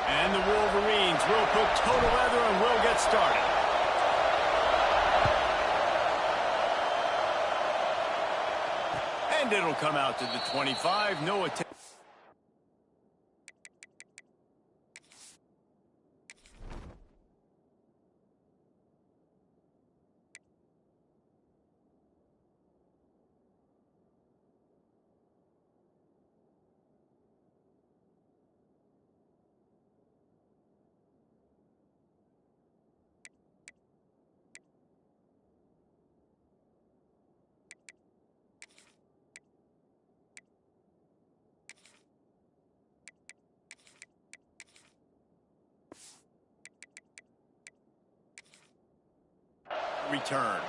And the Wolverines will put toe to leather and will get started. And it'll come out to the 25. No attempt. Return.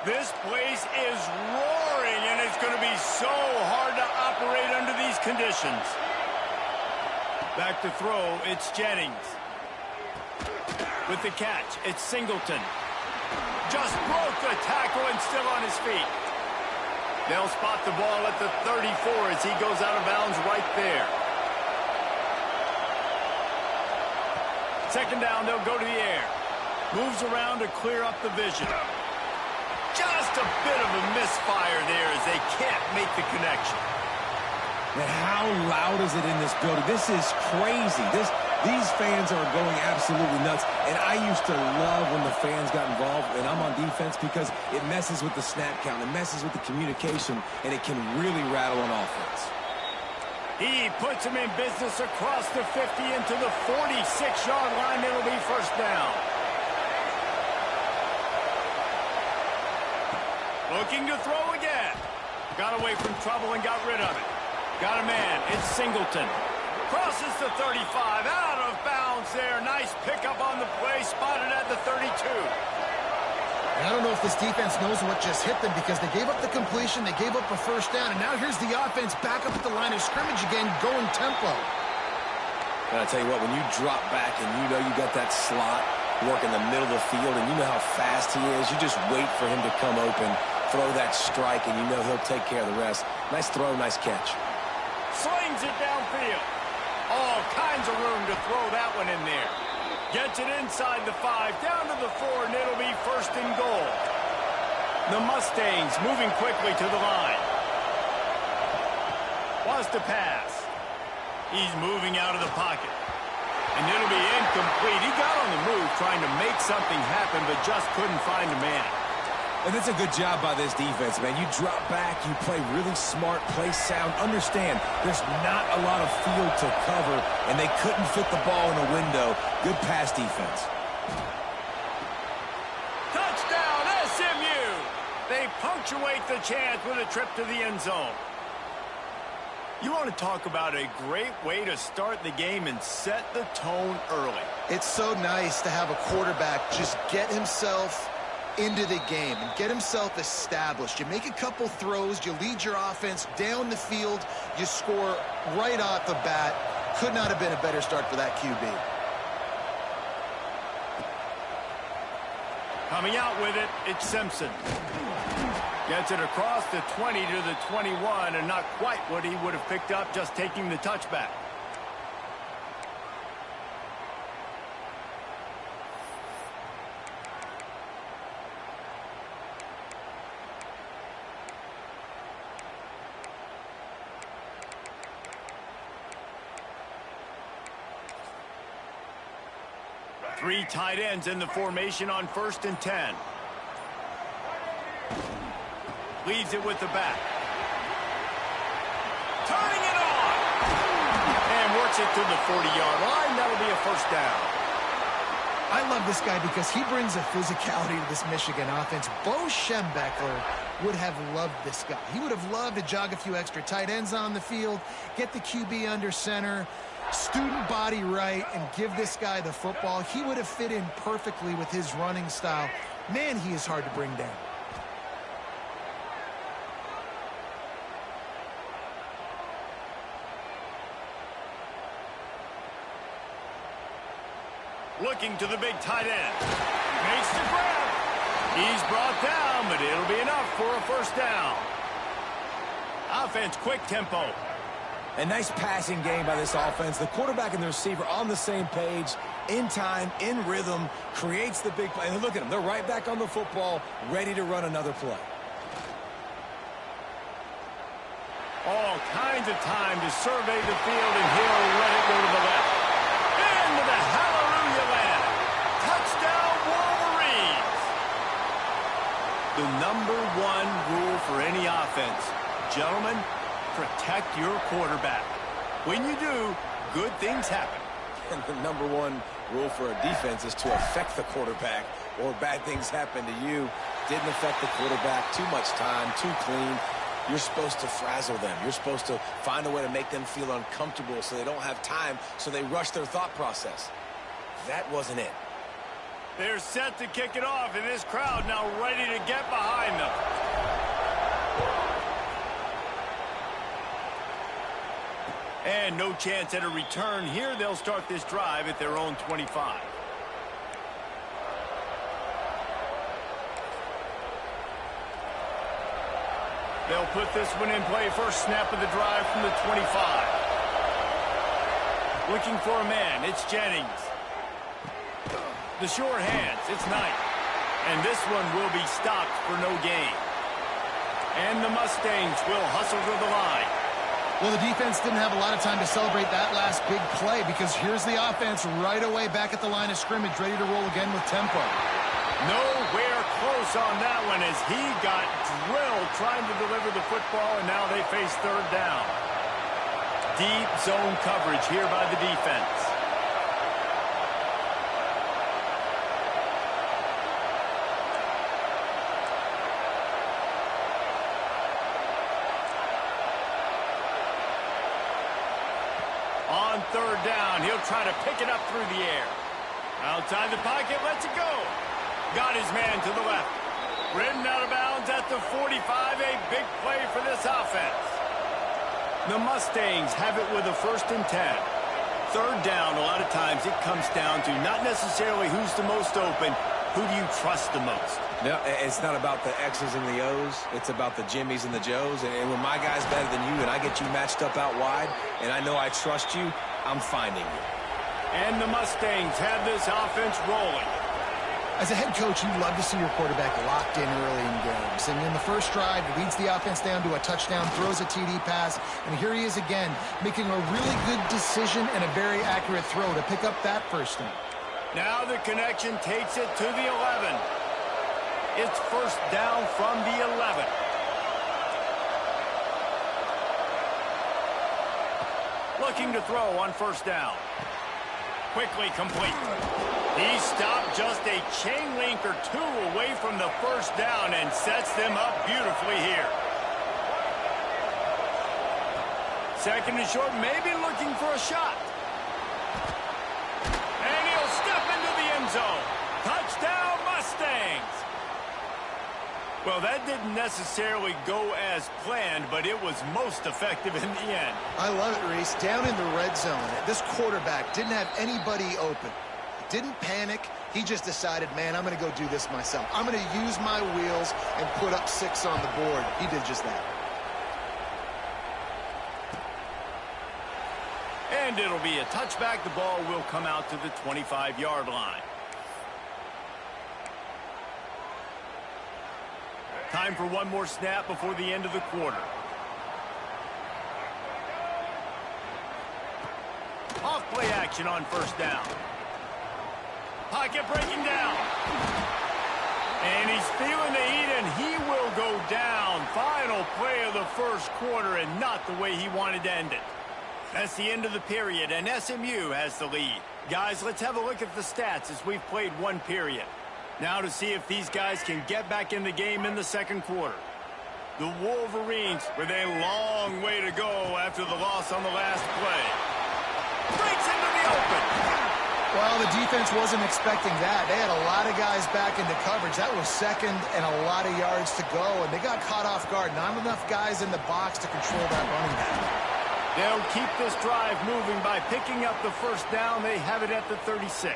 This place is roaring, and it's going to be so hard to operate under these conditions. Back to throw, it's Jennings. With the catch, it's Singleton. Just broke the tackle and still on his feet. They'll spot the ball at the 34 as he goes out of bounds right there. Second down, they'll go to the air. Moves around to clear up the vision. Just a bit of a misfire there as they can't make the connection. And how loud is it in this building? This is crazy. These fans are going absolutely nuts. And I used to love when the fans got involved, and I'm on defense, because it messes with the snap count, it messes with the communication, and it can really rattle on offense. He puts him in business across the 50 into the 46-yard line. It'll be first down. Looking to throw again. Got away from trouble and got rid of it. Got a man. It's Singleton. Crosses the 35. Out of bounds there. Nice pickup on the play. Spotted at the 32. I don't know if this defense knows what just hit them, because they gave up the completion, they gave up a first down, and now here's the offense back up at the line of scrimmage again, going tempo. And I tell you what, when you drop back and you know you got that slot work in the middle of the field and you know how fast he is, you just wait for him to come open, throw that strike, and you know he'll take care of the rest. Nice throw, nice catch. Slings it downfield. All kinds of room to throw that one in there. Gets it inside the 5, down to the 4, and it'll be first and goal. The Mustangs moving quickly to the line. Wants to pass. He's moving out of the pocket. And it'll be incomplete. He got on the move trying to make something happen, but just couldn't find a man. And it's a good job by this defense, man. You drop back, you play really smart, play sound. Understand, there's not a lot of field to cover, and they couldn't fit the ball in a window. Good pass defense. Touchdown, SMU! They punctuate the chance with a trip to the end zone. You want to talk about a great way to start the game and set the tone early. It's so nice to have a quarterback just get himself into the game and get himself established. You make a couple throws, you lead your offense down the field, you score right off the bat. Could not have been a better start for that QB. Coming out with it, it's Simpson. Gets it across the 20 to the 21, and not quite what he would have picked up just taking the touchback. Three tight ends in the formation on 1st and 10. Leaves it with the back. Turning it on! And works it to the 40-yard line. That'll be a first down. I love this guy because he brings a physicality to this Michigan offense. Bo Schembechler would have loved this guy. He would have loved to jog a few extra tight ends on the field, get the QB under center, student body right, and give this guy the football. He would have fit in perfectly with his running style. Man, he is hard to bring down. Looking to the big tight end. Makes the grab. He's brought down, but it'll be enough for a first down. Offense, quick tempo. A nice passing game by this offense. The quarterback and the receiver on the same page, in time, in rhythm, creates the big play. And look at them. They're right back on the football, ready to run another play. All kinds of time to survey the field, and he'll let it go to the left. Into the hallelujah land. Touchdown, Wolverines. The #1 rule for any offense, gentlemen, protect your quarterback. When you do, good things happen. And the #1 rule for a defense is to affect the quarterback, or bad things happen to you. Didn't affect the quarterback. Too much time, too clean. You're supposed to frazzle them. You're supposed to find a way to make them feel uncomfortable so they don't have time, so they rush their thought process. That wasn't it. They're set to kick it off, and this crowd now ready to get behind them. And no chance at a return here. They'll start this drive at their own 25. They'll put this one in play. First snap of the drive from the 25. Looking for a man. It's Jennings. The short hands. It's Knight. And this one will be stopped for no gain. And the Mustangs will hustle to the line. Well, the defense didn't have a lot of time to celebrate that last big play, because here's the offense right away back at the line of scrimmage, ready to roll again with tempo. Nowhere close on that one as he got drilled trying to deliver the football, and now they face third down. Deep zone coverage here by the defense. On third down, he'll try to pick it up through the air. Outside the pocket, lets it go. Got his man to the left. Ridden out of bounds at the 45. A big play for this offense. The Mustangs have it with a 1st and 10. Third down, a lot of times it comes down to not necessarily who's the most open, who do you trust the most? No, it's not about the X's and the O's. It's about the Jimmies and the Joes. And when my guy's better than you and I get you matched up out wide and I know I trust you, I'm finding you. And the Mustangs have this offense rolling. As a head coach, you love to see your quarterback locked in early in games. And in the first drive, he leads the offense down to a touchdown, throws a TD pass, and here he is again, making a really good decision and a very accurate throw to pick up that first down. Now the connection takes it to the 11. It's first down from the 11. Looking to throw on first down. Quickly complete. He stopped just a chain link or two away from the first down and sets them up beautifully here. Second and short, maybe looking for a shot. And he'll step into the end zone. Touchdown, Mustangs. Well, that didn't necessarily go as planned, but it was most effective in the end. I love it, Reese. Down in the red zone, this quarterback didn't have anybody open. Didn't panic. He just decided, man, I'm going to go do this myself. I'm going to use my wheels and put up 6 on the board. He did just that. And it'll be a touchback. The ball will come out to the 25-yard line. Time for one more snap before the end of the quarter. Off play action on first down. Pocket breaking down. And he's feeling the heat, and he will go down. Final play of the first quarter, and not the way he wanted to end it. That's the end of the period, and SMU has the lead. Guys, let's have a look at the stats as we've played one period. Now to see if these guys can get back in the game in the second quarter. The Wolverines with a long way to go after the loss on the last play. Breaks into the open. Well, the defense wasn't expecting that. They had a lot of guys back into coverage. That was second and a lot of yards to go, and they got caught off guard. Not enough guys in the box to control that running back. They'll keep this drive moving by picking up the first down. They have it at the 36.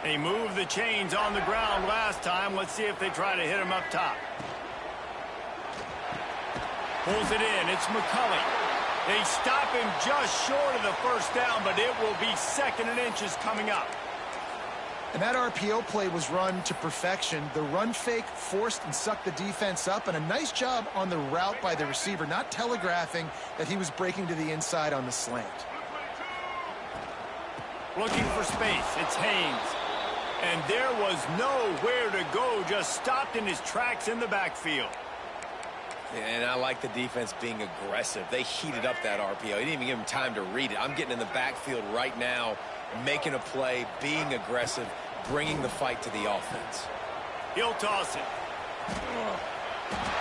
They moved the chains on the ground last time. Let's see if they try to hit him up top. Pulls it in. It's McCulley. They stop him just short of the first down, but it will be 2nd and inches coming up. And that RPO play was run to perfection. The run fake forced and sucked the defense up, and a nice job on the route by the receiver, not telegraphing that he was breaking to the inside on the slant. Looking for space. It's Haynes. And there was nowhere to go, just stopped in his tracks in the backfield. And I like the defense being aggressive. They heated up that RPO. He didn't even give him time to read it. I'm getting in the backfield right now, making a play, being aggressive, bringing the fight to the offense. He'll toss it.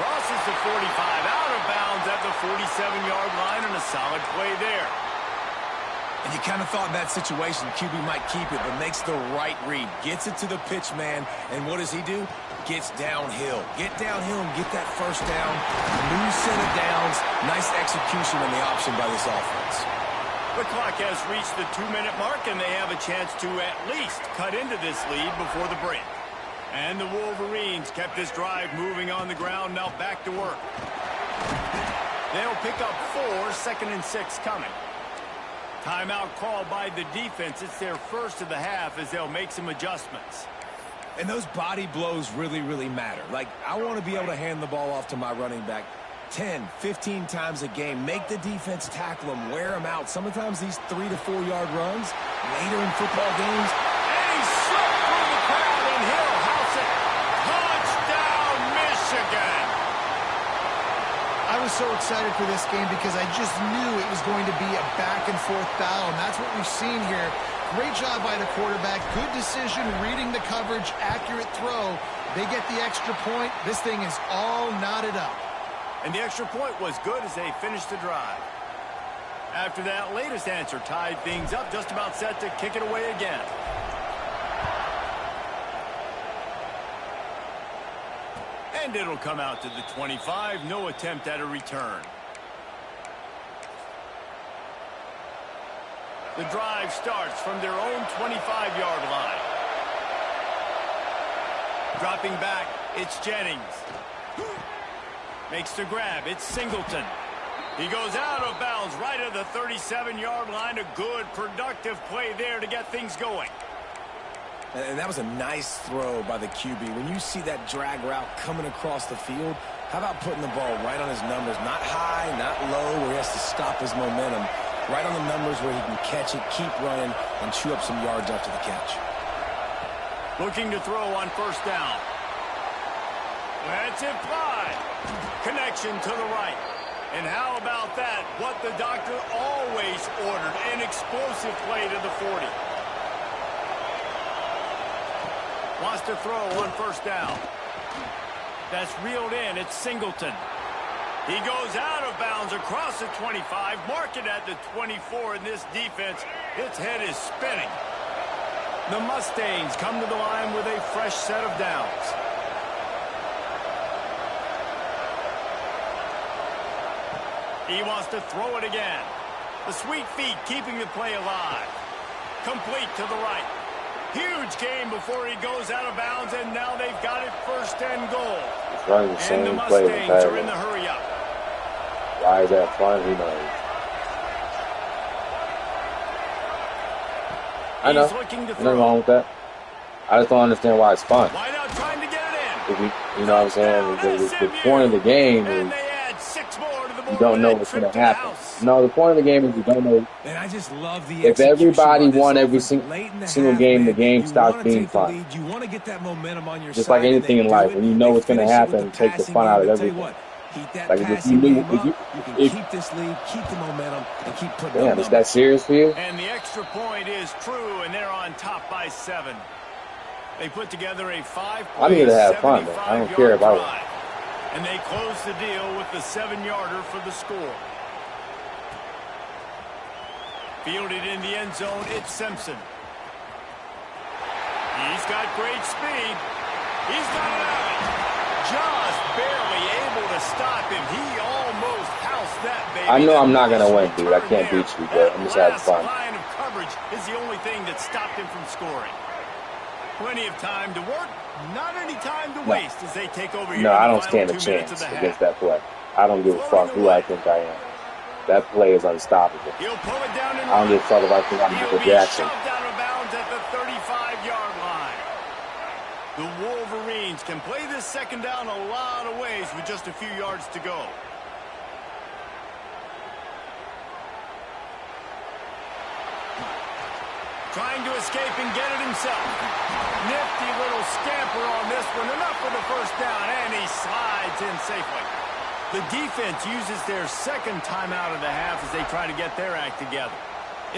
Crosses the 45, out of bounds at the 47-yard line, and a solid play there. And you kind of thought in that situation QB might keep it, but makes the right read. Gets it to the pitch man, and what does he do? Gets downhill. Get downhill and get that first down. New set of downs. Nice execution on the option by this offense. The clock has reached the 2-minute mark, and they have a chance to at least cut into this lead before the break. And the Wolverines kept this drive moving on the ground, now back to work. They'll pick up 4, 2nd and 6 coming. Timeout called by the defense. It's their first of the half as they'll make some adjustments. And those body blows really, really matter. Like, I want to be able to hand the ball off to my running back 10, 15 times a game. Make the defense tackle them, wear them out. Sometimes these 3 to 4 yard runs later in football games. And he slipped through the crowd, and he'll house it. Touchdown, Michigan! I was so excited for this game because I just knew it was going to be a back-and-forth battle, and that's what we've seen here. Great job by the quarterback. Good decision, reading the coverage, accurate throw. They get the extra point. This thing is all knotted up. And the extra point was good as they finished the drive. After that latest answer tied things up, just about set to kick it away again. And it'll come out to the 25. No attempt at a return. The drive starts from their own 25-yard line. Dropping back, it's Jennings. Makes the grab, it's Singleton. He goes out of bounds right at the 37-yard line. A good, productive play there to get things going. And that was a nice throw by the QB. When you see that drag route coming across the field, how about putting the ball right on his numbers? Not high, not low, where he has to stop his momentum. Right on the numbers where he can catch it, keep running, and chew up some yards after the catch. Looking to throw on first down. That's it fly. Connection to the right. And how about that? What the doctor always ordered. An explosive play to the 40. Wants to throw on first down. That's reeled in. It's Singleton. He goes out of bounds across the 25, mark it at the 24, and this defense, its head is spinning. The Mustangs come to the line with a fresh set of downs. He wants to throw it again. The sweet feet keeping the play alive. Complete to the right. Huge game before he goes out of bounds, and now they've got it 1st and goal. It's running the same and the play Mustangs are in the hurry up. Why is that fun? Who knows? I know. Nothing wrong with that. I just don't understand why it's fun. Why not trying to get it in? If you know what I'm saying? The point of the game is you don't know what's going to happen. No, the point of the game is you don't know. And I just love the if everybody won every single game, the game stops being fun. You want to get that momentum on your just like anything in life, when you know what's going to happen, take the fun out of everything. Like if you knew, if keep this lead, keep the momentum, and keep putting. Damn, is that serious for you? And the extra point is true, and they're on top by 7. They put together a 5-play, I'm here to have fun, man. I don't care about it. And they close the deal with the 7-yarder for the score. Fielded in the end zone, it's Simpson. He's got great speed. He's got it out. Just barely able to stop him. He almost housed that baby. I know I'm not going to win, dude. I can't beat you, but I'm just having fun. Line of coverage is the only thing that stopped him from scoring. Plenty of time to work, not any time to waste as they take over here. No, I don't stand a chance against that play. I don't give a fuck who I think I am. That play is unstoppable. He'll pull it down and I don't give a fuck if I think I'm Michael Jackson. Shoved out of bounds at the 35-yard line. The Wolverines can play this second down a lot of ways with just a few yards to go. Trying to escape and get it himself. Nifty little scamper on this one. Enough for the first down, and he slides in safely. The defense uses their second timeout of the half as they try to get their act together.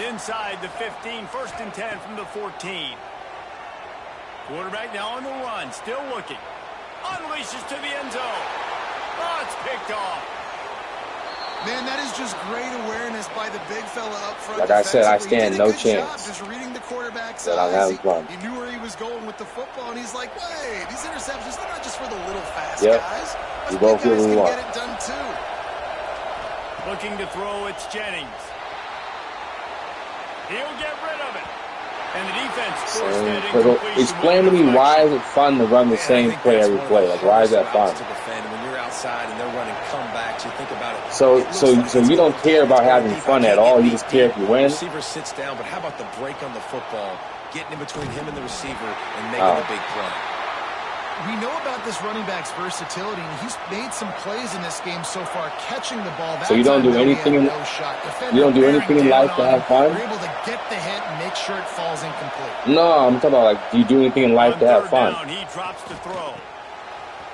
Inside the 15, 1st and 10 from the 14. Quarterback now on the run, still looking. Unleashes to the end zone. Oh, it's picked off. Man, that is just great awareness by the big fella up front. Like I said, I stand no chance. Just reading the quarterback's that I'm having fun. He knew where he was going with the football, and he's like, wait, these interceptions, they're not just for the little fast guys. We both guys can get it done too. Looking to throw, it's Jennings. He'll get rid of it. And the defense forced that incompletion. Explain to me, why is it fun to run the same play every play? Like, why is that fun? When you're outside and they're running comebacks, you think about it. So you don't care about having fun at all. You just care if you win. The receiver sits down, but how about the break on the football, getting in between him and the receiver and making a big play? We know about this running back's versatility, and he's made some plays in this game so far, catching the ball. So you don't do anything in life to have fun? You're able to get the hit and make sure it falls incomplete. No, I'm talking about, like, do you do anything in life to have fun? He drops the throw.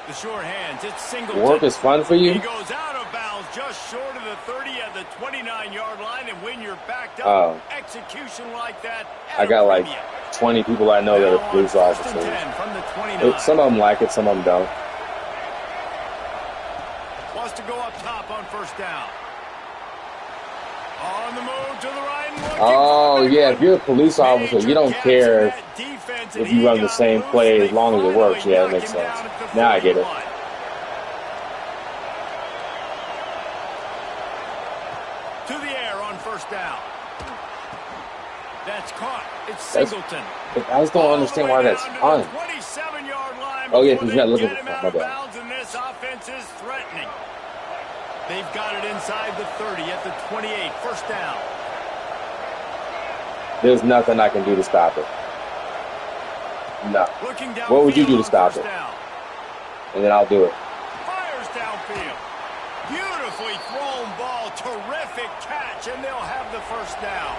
The short hands, it's Singleton. Work is fun for you? He goes out of bounds just short of the 30 at the 29-yard line, and when you're backed up, execution like that. I got like 20 people I know that are police officers. Some of them like it, some of them don't. Wants to go up top on 1st down. On the move to the right. Oh, yeah, if you're a police officer, you don't care if you run the same play as long as it works. Yeah, that makes sense. Now I get it. To the air on 1st down. That's caught. It's Singleton. I just don't understand why that's fun. Oh, yeah, because you're not looking for fun. My bad. This offense is threatening. They've got it inside the 30 at the 28. 1st down. There's nothing I can do to stop it. No. What would you do to stop it? And then I'll do it. Fires downfield. Beautifully thrown ball. Terrific catch, and they'll have the 1st down.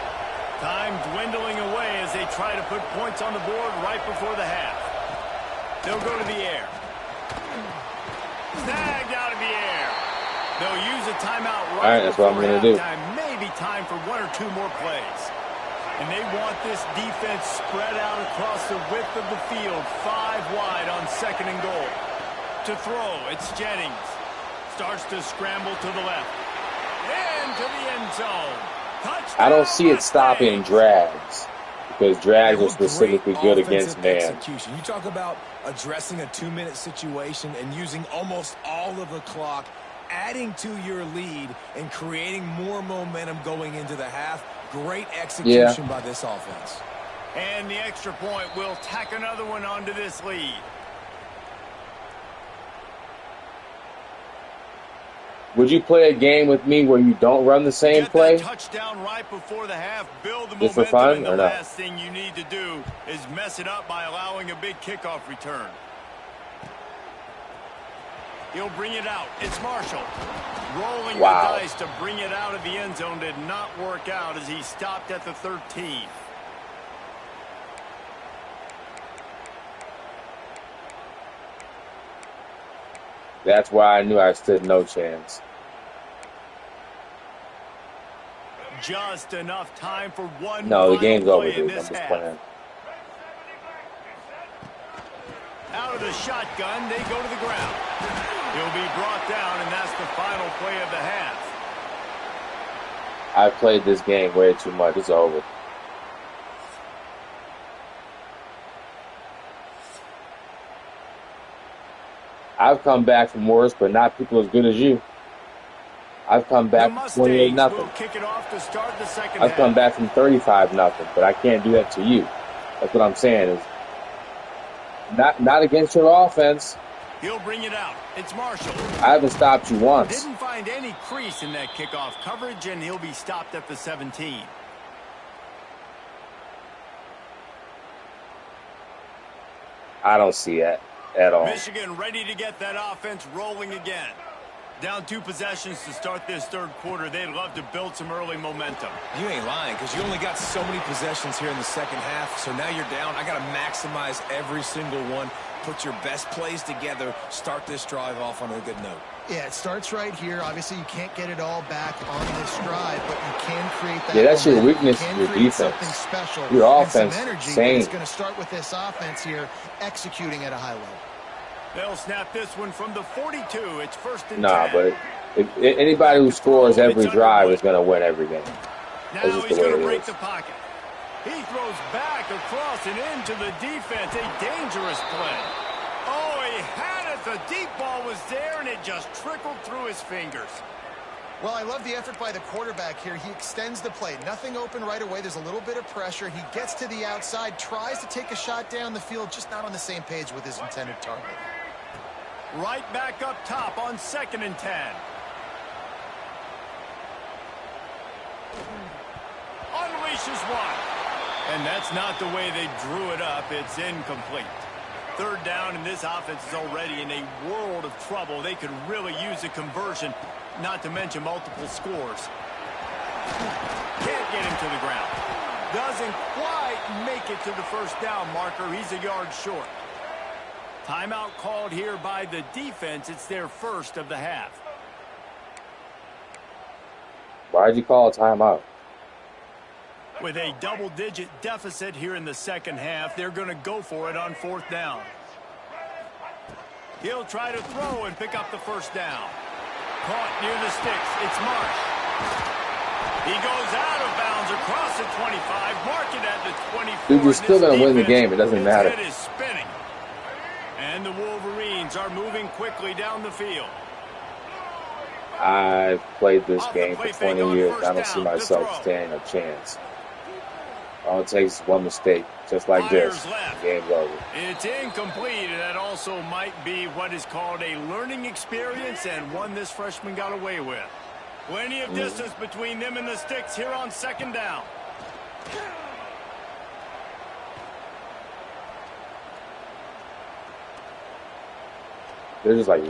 Time dwindling away as they try to put points on the board right before the half. They'll go to the air. Snagged out of the air. They'll use a timeout right. All right, that's what I'm going to do. Maybe time for 1 or 2 more plays. And they want this defense spread out across the width of the field, 5 wide on 2nd and goal. To throw, it's Jennings. Starts to scramble to the left. Into the end zone. Touchdown. I don't see it stopping drags, because drags are specifically good against man. Execution. You talk about addressing a 2-minute situation and using almost all of the clock, adding to your lead and creating more momentum going into the half. Great execution by this offense. And the extra point will tack another one onto this lead. Would you play a game with me where you don't run the same play? Touchdown right before the half. Build the just for momentum, fun, and the or last thing you need to do is mess it up by allowing a big kickoff return. He'll bring it out. It's Marshall. Rolling the dice to bring it out of the end zone did not work out as he stopped at the 13. That's why I knew I stood no chance. Just enough time for one. No, the game's over, dude. I'm just playing. Out of the shotgun, they go to the ground. He'll be brought down, and that's the final play of the half. I've played this game way too much. It's over. I've come back from worse, but not people as good as you. I've come back from 28-0. I've come back from 35-0, but I can't do that to you. That's what I'm saying is, Not against your offense. He'll bring it out. It's Marshall. I haven't stopped you once. Didn't find any crease in that kickoff coverage, and he'll be stopped at the 17. I don't see it at all. Michigan ready to get that offense rolling again. Down 2 possessions to start this third quarter. They'd love to build some early momentum. You ain't lying, because you only got so many possessions here in the second half, so now you're down. I got to maximize every single one, put your best plays together, start this drive off on a good note. Yeah, it starts right here. Obviously, you can't get it all back on this drive, but you can create that. Yeah, that's your weakness, you your defense. Something special. Your offense, some energy. same. It's going to start with this offense here, executing at a high level. They'll snap this one from the 42. It's 1st and 10. Nah, but if anybody who scores every drive is going to win every game. Now he's going to break the pocket. He throws back across and into the defense. A dangerous play. Oh, he had it. The deep ball was there, and it just trickled through his fingers. Well, I love the effort by the quarterback here. He extends the play. Nothing open right away. There's a little bit of pressure. He gets to the outside, tries to take a shot down the field, just not on the same page with his intended target. Right back up top on 2nd and 10. Unleashes one. And that's not the way they drew it up. It's incomplete. 3rd down, and this offense is already in a world of trouble. They could really use a conversion, not to mention multiple scores. Can't get him to the ground. Doesn't quite make it to the 1st down marker. He's a yard short. Timeout called here by the defense. It's their first of the half. Why'd you call a timeout? With a double-digit deficit here in the second half, they're going to go for it on 4th down. He'll try to throw and pick up the 1st down. Caught near the sticks. It's Marsh. He goes out of bounds across the 25. Mark it at the 24. Dude, you're still going to win the game. It doesn't matter. His head is spinning. And the Wolverines are moving quickly down the field. I've played this game for 20 years. I don't see myself standing a chance. All it takes is one mistake, just like this. Game's over. It's incomplete, and that also might be what is called a learning experience, and one this freshman got away with. Plenty of distance between them and the sticks here on 2nd down. They're just like,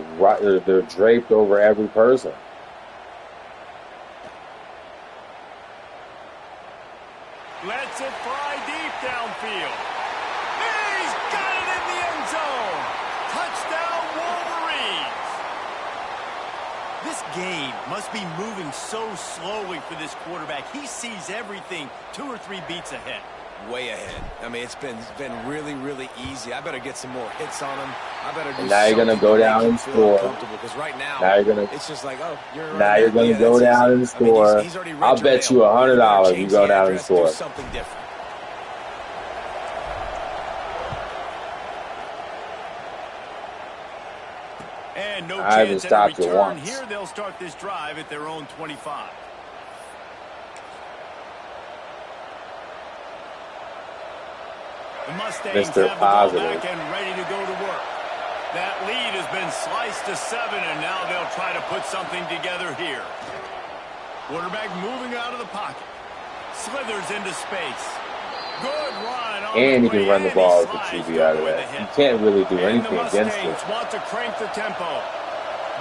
they're draped over every person. Lets it fly deep downfield. He's got it in the end zone. Touchdown, Wolverines. This game must be moving so slowly for this quarterback. He sees everything 2 or 3 beats ahead. Way ahead. I mean, it's been really, really easy. I better get some more hits on him. I better do. And now you're gonna go down and score. Because right now it's just like, oh, now you're gonna go down and score. I'll bet you $100 you go down and score. Something different. And no I haven't chance at a stopped it return once. here. They'll start this drive at their own 25. The Mustangs Mr. have the ball Positive. back and ready to go to work. That lead has been sliced to 7, and now they'll try to put something together here. Quarterback moving out of the pocket. Slithers into space. Good run. And you can run the ball with the QB out of that. You can't really do anything against it. Want to crank the tempo.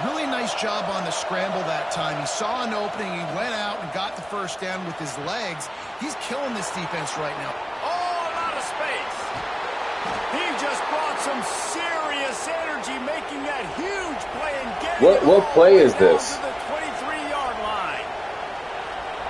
Really nice job on the scramble that time. He saw an opening. He went out and got the 1st down with his legs. He's killing this defense right now. Space. He just brought some serious energy, making that huge play and getting What play is this? to the 23-yard line.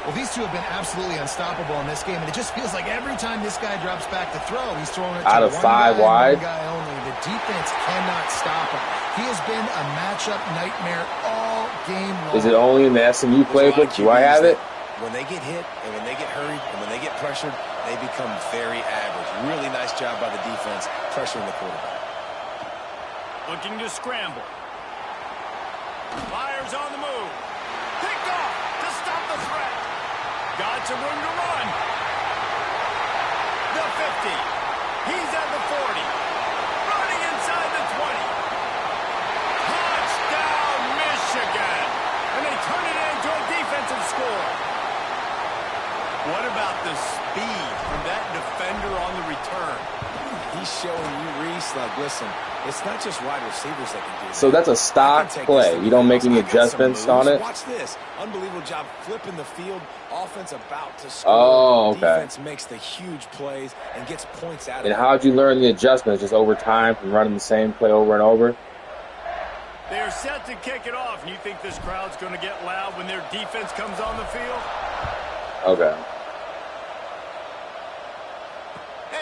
Well, these two have been absolutely unstoppable in this game, and it just feels like every time this guy drops back to throw, he's throwing it to out of one 5 guy, wide. One guy only. The defense cannot stop him. He has been a matchup nightmare all game long. Is it only in the SMU playbook? Do I have it? When they get hit and when they get hurried and when they get pressured, they become very average. Really nice job by the defense pressuring the quarterback. Looking to scramble. Fires on the move. Picked off to stop the threat. Got some room to run. The 50. He's at the 40. What about the speed from that defender on the return? He's showing you, Reese, like, listen, it's not just wide receivers that can do that. So that's a stock play. You don't make any adjustments on it? Watch this. Unbelievable job flipping the field. Offense about to score. Oh, okay. Defense makes the huge plays and gets points out of it. And how'd you learn the adjustments? Just over time from running the same play over and over? They're set to kick it off, and you think this crowd's going to get loud when their defense comes on the field? Okay.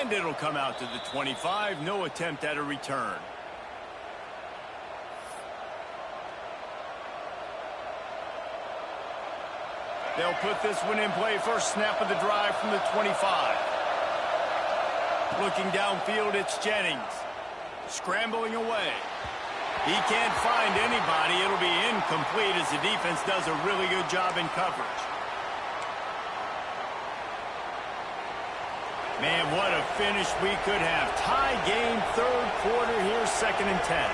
And it'll come out to the 25. No attempt at a return. They'll put this one in play. First snap of the drive from the 25. Looking downfield, it's Jennings. Scrambling away. He can't find anybody. It'll be incomplete as the defense does a really good job in coverage. Man, what a finish we could have. Tie game, third quarter here, 2nd and 10.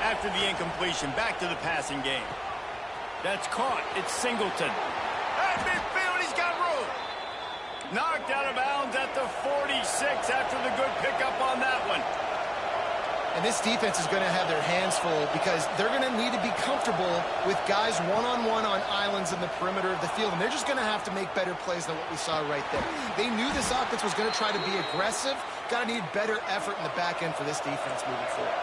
After the incompletion, back to the passing game. That's caught. It's Singleton. At midfield, he's got room. Knocked out of bounds at the 46 after the good pickup on that one. And this defense is going to have their hands full because they're going to need to be comfortable with guys one-on-one on islands in the perimeter of the field. And they're just going to have to make better plays than what we saw right there. They knew this offense was going to try to be aggressive. Got to need better effort in the back end for this defense moving forward.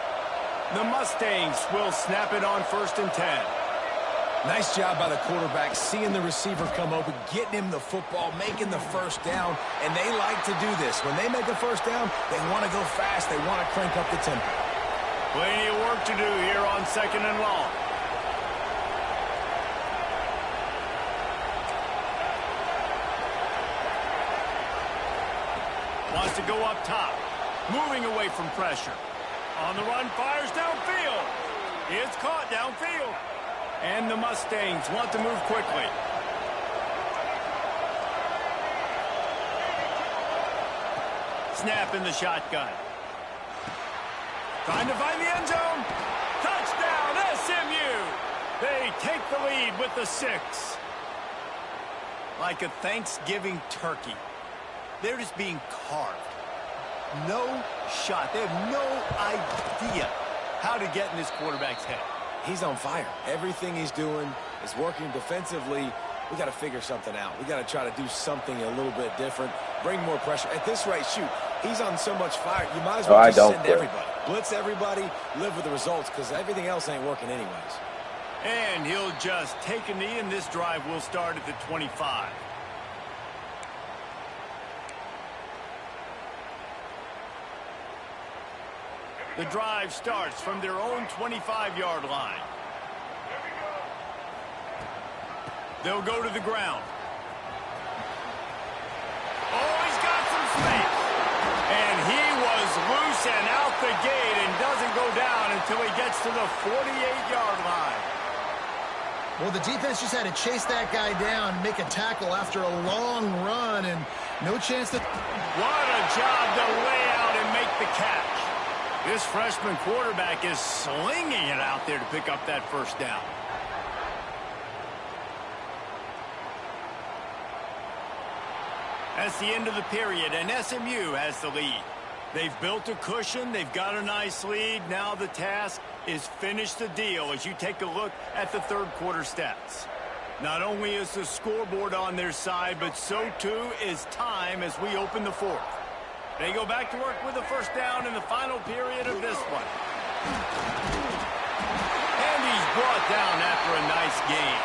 The Mustangs will snap it on 1st and 10. Nice job by the quarterback, seeing the receiver come open, getting him the football, making the first down, and they like to do this. When they make a first down, they want to go fast. They want to crank up the tempo. Plenty of work to do here on 2nd and long. Wants to go up top, moving away from pressure. On the run, fires downfield. It's caught downfield. And the Mustangs want to move quickly. Snap in the shotgun. Trying to find the end zone. Touchdown, SMU. They take the lead with the 6. Like a Thanksgiving turkey. They're just being carved. No shot. They have no idea how to get in this quarterback's head. He's on fire. Everything he's doing is working defensively. We got to figure something out. We got to try to do something a little bit different. Bring more pressure. At this rate, shoot, he's on so much fire. You might as well just send everybody. Blitz everybody, live with the results, because everything else ain't working anyways. And he'll just take a knee, and this drive will start at the 25. The drive starts from their own 25-yard line. They'll go to the ground. Oh, he's got some space. And he was loose and out the gate and doesn't go down until he gets to the 48-yard line. Well, the defense just had to chase that guy down, make a tackle after a long run, and no chance to... What a job to lay out and make the catch. This freshman quarterback is slinging it out there to pick up that first down. That's the end of the period, and SMU has the lead. They've built a cushion. They've got a nice lead. Now the task is finish the deal as you take a look at the third quarter stats. Not only is the scoreboard on their side, but so too is time as we open the fourth. They go back to work with a first down in the final period of this one. And he's brought down after a nice gain.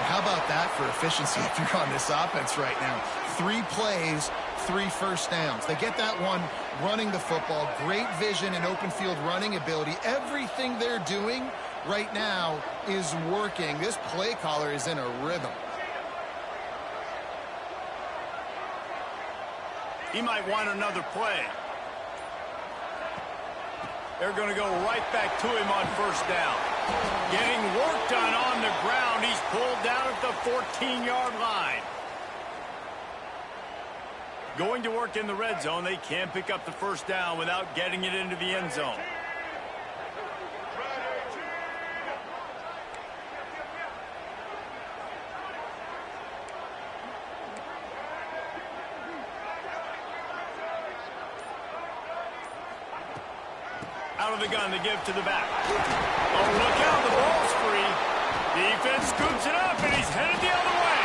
How about that for efficiency if you're on this offense right now? 3 plays, 3 first downs. They get that one running the football. Great vision and open field running ability. Everything they're doing right now is working. This play caller is in a rhythm. He might want another play. They're going to go right back to him on first down. Getting work done on the ground. He's pulled down at the 14-yard line. Going to work in the red zone. They can't pick up the first down without getting it into the end zone. Out of the gun to give to the back. Oh, look out, the ball's free. Defense scoops it up, and he's headed the other way.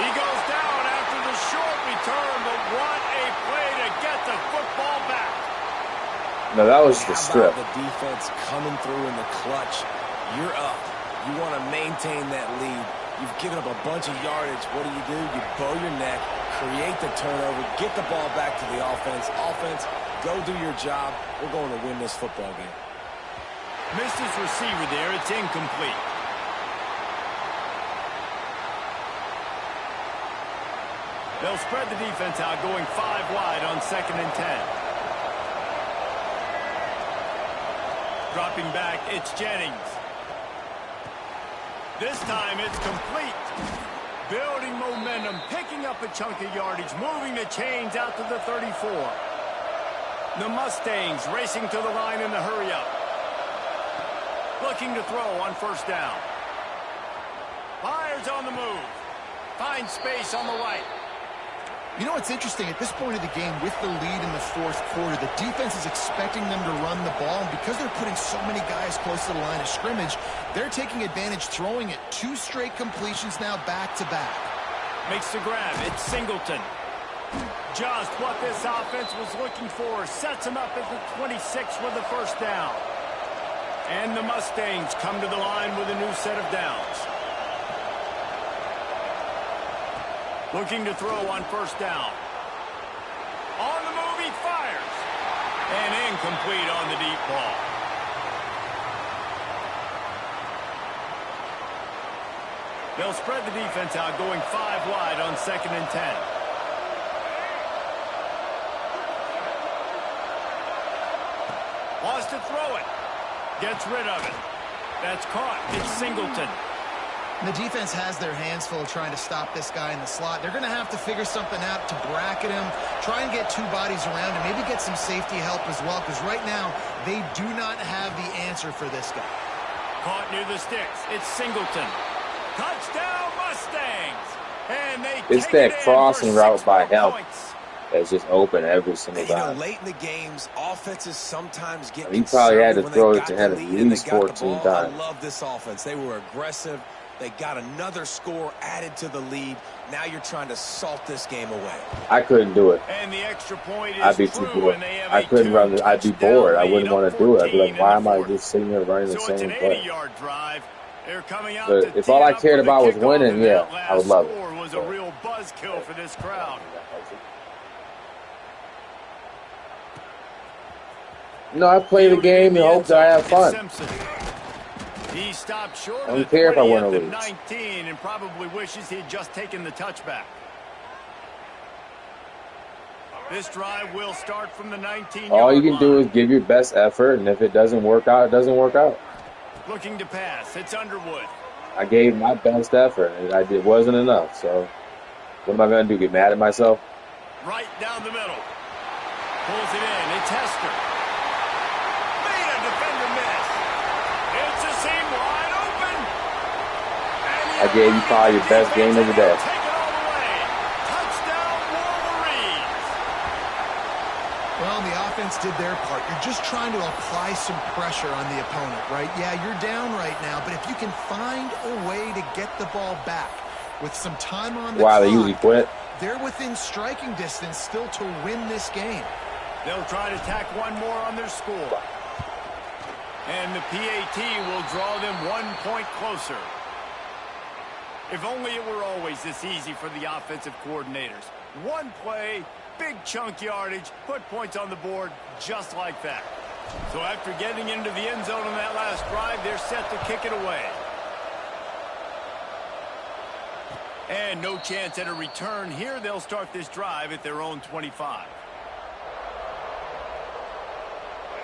He goes down after the short return, but what a play to get the football back. No, that was the strip. The defense coming through in the clutch. You're up. You want to maintain that lead. You've given up a bunch of yardage. What do? You bow your neck, create the turnover, get the ball back to the offense. Offense, go do your job. We're going to win this football game. Missed his receiver there. It's incomplete. They'll spread the defense out, going 5 wide on 2nd and 10. Dropping back, it's Jennings. This time it's complete. Building momentum, picking up a chunk of yardage, moving the chains out to the 34. The Mustangs racing to the line in the hurry-up. Looking to throw on 1st down. Fires on the move. Finds space on the right. You know what's interesting? At this point of the game, with the lead in the 4th quarter, the defense is expecting them to run the ball. And because they're putting so many guys close to the line of scrimmage, they're taking advantage, throwing it. 2 straight completions now back-to-back. Makes the grab. It's Singleton. Just what this offense was looking for. Sets him up at the 26 with the 1st down. And the Mustangs come to the line with a new set of downs. Looking to throw on 1st down. On the move, he fires. And incomplete on the deep ball. They'll spread the defense out, going 5 wide on 2nd and 10. Wants to throw it. Gets rid of it. That's caught. It's Singleton. And the defense has their hands full trying to stop this guy in the slot. They're going to have to figure something out to bracket him, try and get 2 bodies around him, maybe get some safety help as well, because right now they do not have the answer for this guy. Caught near the sticks. It's Singleton. Touchdown, Mustangs! And they It's that crossing route by him that's just open every single time. Late in the games, offenses sometimes get he probably had to throw it to him at least 14 times. I love this offense. They were aggressive. They got another score added to the lead. Now you're trying to salt this game away. I couldn't do it. And the extra point is I'd be too bored. I couldn't run it. I'd be bored. I wouldn't want to do it. I'd be like, why am I just sitting here running the same play? But if all I cared about was winning, yeah, I would love it. Was a real buzzkill for this crowd. No, I play the game and hope that I have fun. He stopped short I don't care if I win or lose. 19 and probably wishes he'd just taken the touchback. This drive will start from the 19-yard line. All you can do is give your best effort, and if it doesn't work out, it doesn't work out. Looking to pass. It's Underwood. I gave my best effort, and it wasn't enough. So what am I going to do, get mad at myself? Right down the middle. Pulls it in. It's Hester. Made a defender miss. It's a seam wide open. I gave you probably your best game of the day. Take it all the way. Touchdown, Wolverines. Well, the offense did their part. You're just trying to apply some pressure on the opponent, right? Yeah, you're down right now, but if you can find a way to get the ball back with some time on the clock, they usually quit. They're within striking distance still to win this game. They'll try to tack one more on their score. And the PAT will draw them 1 point closer. If only it were always this easy for the offensive coordinators. One play, big chunk yardage, put points on the board just like that. So after getting into the end zone on that last drive, they're set to kick it away. And no chance at a return here. They'll start this drive at their own 25.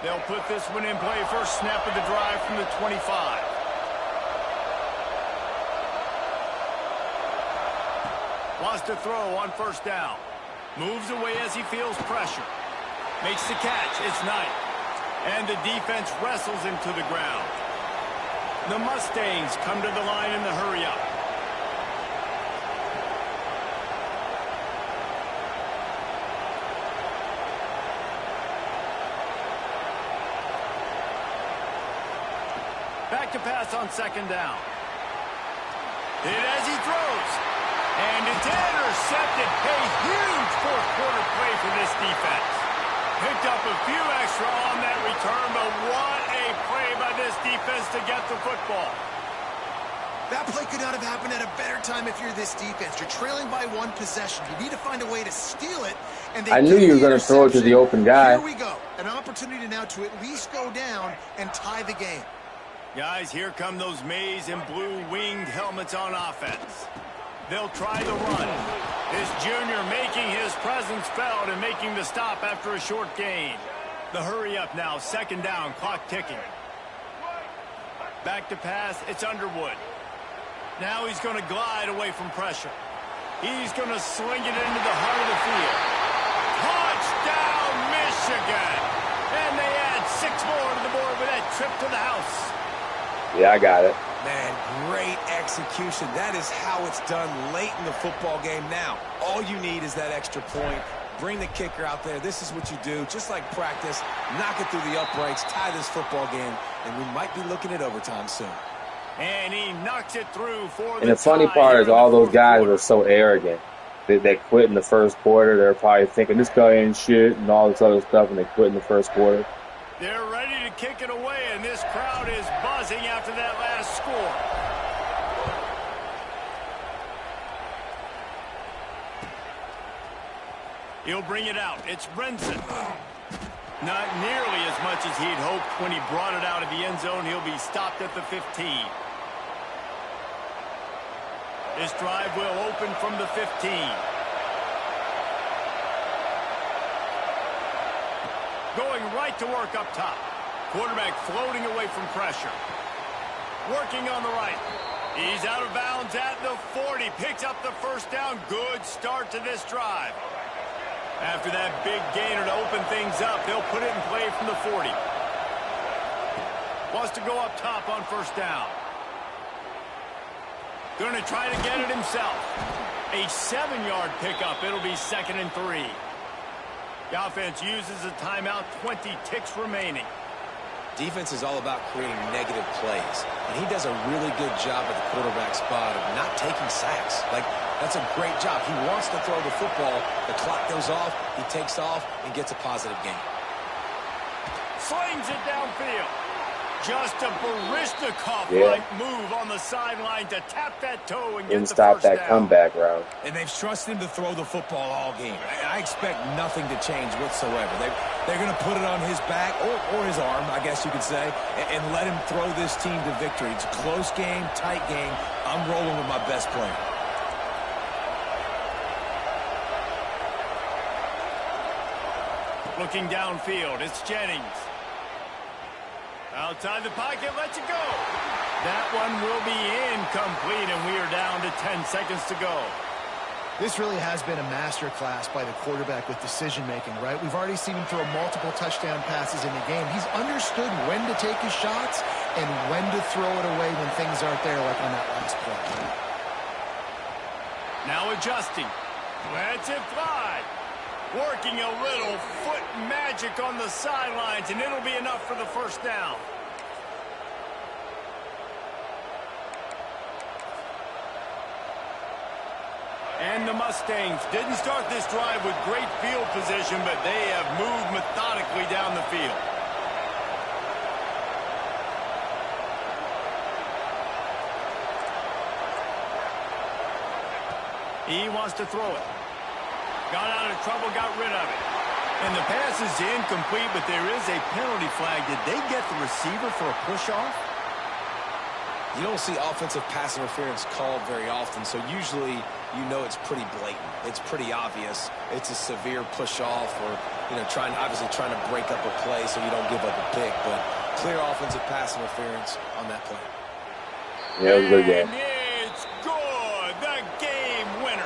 They'll put this one in play first snap of the drive from the 25. Wants to throw on first down. Moves away as he feels pressure. Makes the catch. It's Knight. And the defense wrestles him to the ground. The Mustangs come to the line in the hurry-up. to pass on second down. Hit as he throws. And it's intercepted. A huge fourth quarter play for this defense. Picked up a few extra on that return, but what a play by this defense to get the football. That play could not have happened at a better time if you're this defense. You're trailing by one possession. You need to find a way to steal it. And I knew you were going to throw it to the open guy. Here we go. An opportunity now to at least go down and tie the game. Guys, here come those maize and blue winged helmets on offense. They'll try the run. This junior making his presence felt and making the stop after a short gain. The hurry up now, second down, clock ticking. Back to pass, it's Underwood. Now he's going to glide away from pressure. He's going to swing it into the heart of the field. Touchdown, Michigan! And they add 6 more to the board with that trip to the house. Yeah, I got it. Man, great execution. That is how it's done late in the football game now. All you need is that extra point. Bring the kicker out there. This is what you do. Just like practice, knock it through the uprights, tie this football game, and we might be looking at overtime soon. And he knocks it through for And the funny part is all those guys were so arrogant. They quit in the first quarter. They're probably thinking this guy ain't shit and all this other stuff, and they quit in the first quarter. They're ready to kick it away, and this crowd is buzzing after that last score. He'll bring it out. It's Brinson. Not nearly as much as he'd hoped when he brought it out of the end zone. He'll be stopped at the 15. This drive will open from the 15. Going right to work up top. Quarterback floating away from pressure. Working on the right. He's out of bounds at the 40. Picks up the first down. Good start to this drive. After that big gainer to open things up, they'll put it in play from the 40. Wants to go up top on first down. Going to try to get it himself. A 7-yard pickup. It'll be 2nd and 3. The offense uses a timeout, 20 ticks remaining. Defense is all about creating negative plays, and he does a really good job at the quarterback spot of not taking sacks. That's a great job. He wants to throw the football. The clock goes off, he takes off, and gets a positive gain. Slings it downfield. Just a Baryshnikov-like move on the sideline to tap that toe and get the first down. Stop that comeback route. And they've trusted him to throw the football all game. I expect nothing to change whatsoever. They're going to put it on his back, or his arm, I guess you could say, and let him throw this team to victory. It's a close game, tight game. I'm rolling with my best player. Looking downfield, it's Jennings. Outside the pocket, lets it go. That one will be incomplete, and we are down to 10 seconds to go. This really has been a masterclass by the quarterback with decision-making, right? We've already seen him throw multiple touchdown passes in the game. He's understood when to take his shots and when to throw it away when things aren't there, like on that last play. Now adjusting. Lets it fly. Working a little foot magic on the sidelines, and it'll be enough for the first down. And the Mustangs didn't start this drive with great field position, but they have moved methodically down the field. He wants to throw it. Got out of trouble, got rid of it. And the pass is incomplete, but there is a penalty flag. Did they get the receiver for a push-off? You don't see offensive pass interference called very often, so usually you know it's pretty blatant. It's pretty obvious. It's a severe push-off or, obviously trying to break up a play so you don't give up a pick, but clear offensive pass interference on that play. Yeah, it was a good game. It's good. The game winner.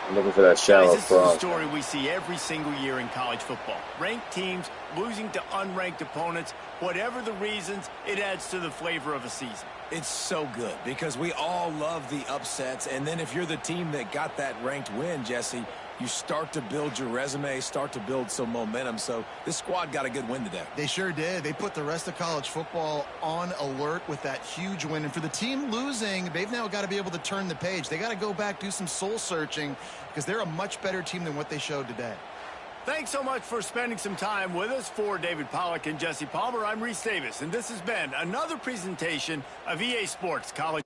I'm looking for that shallow This cross. is a story we see every single year in college football. Ranked teams losing to unranked opponents. Whatever the reasons, it adds to the flavor of a season. It's so good because we all love the upsets, and then if you're the team that got that ranked win, Jesse, you start to build your resume, start to build some momentum. So this squad got a good win today. They sure did. They put the rest of college football on alert with that huge win. And for the team losing, they've now got to be able to turn the page. They got to go back, do some soul searching, because they're a much better team than what they showed today. Thanks so much for spending some time with us. For David Pollack and Jesse Palmer, I'm Reese Davis, and this has been another presentation of EA Sports College.